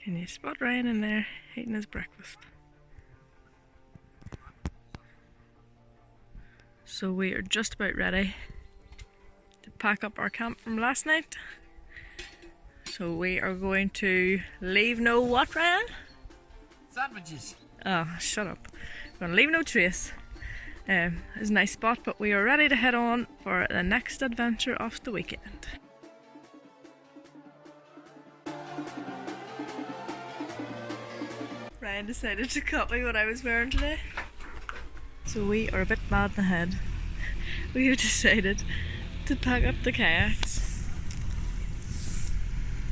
Can you spot Ryan in there eating his breakfast? So we are just about ready to pack up our camp from last night. So we are going to leave no what, Ryan? Sandwiches. Oh, shut up. We're going to leave no trace. It's a nice spot, but we are ready to head on for the next adventure of the weekend. Ryan decided to copy what I was wearing today. So we are a bit mad in the head. We have decided to pack up the kayaks.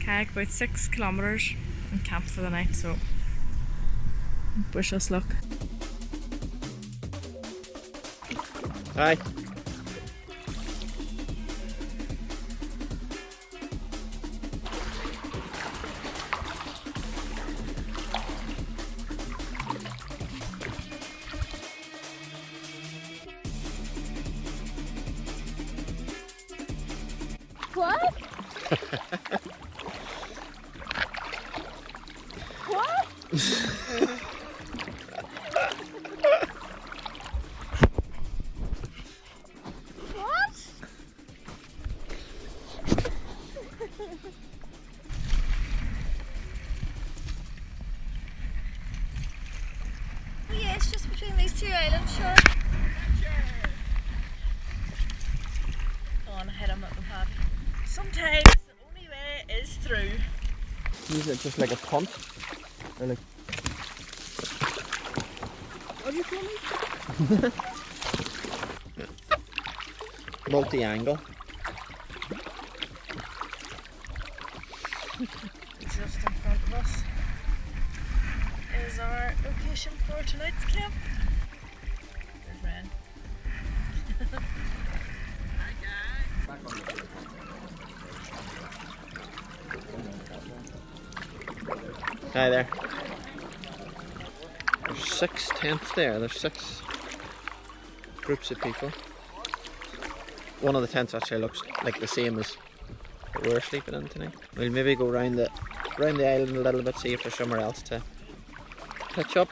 Kayak about 6 kilometers and camp for the night, so wish us luck. Hi. What? What? What? Yeah, it's just between these two islands, sure. Go on ahead, I'm not the happy. Sometimes the only way is through. Use it just like a punt. Or like... What do you call it? Multi-angle. Just in front of us is our location for tonight's camp. There's Ryan. Hi there. There's 6 tents there. There's 6 groups of people. One of the tents actually looks like the same as what we're sleeping in tonight. We'll maybe go round the island a little bit, see if there's somewhere else to pitch up.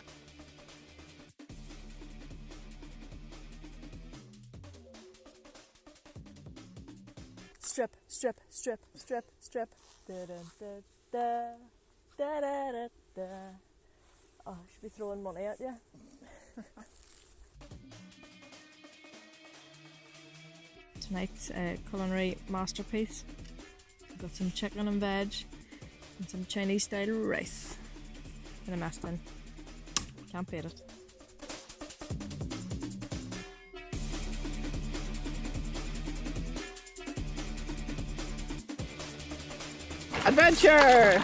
Strip, strip, strip, strip, strip. Da da da da da da da da. Oh, I should be throwing money at you. Tonight's culinary masterpiece. We've got some chicken and veg and some Chinese style rice in a mess tin. Can't beat it. Adventure!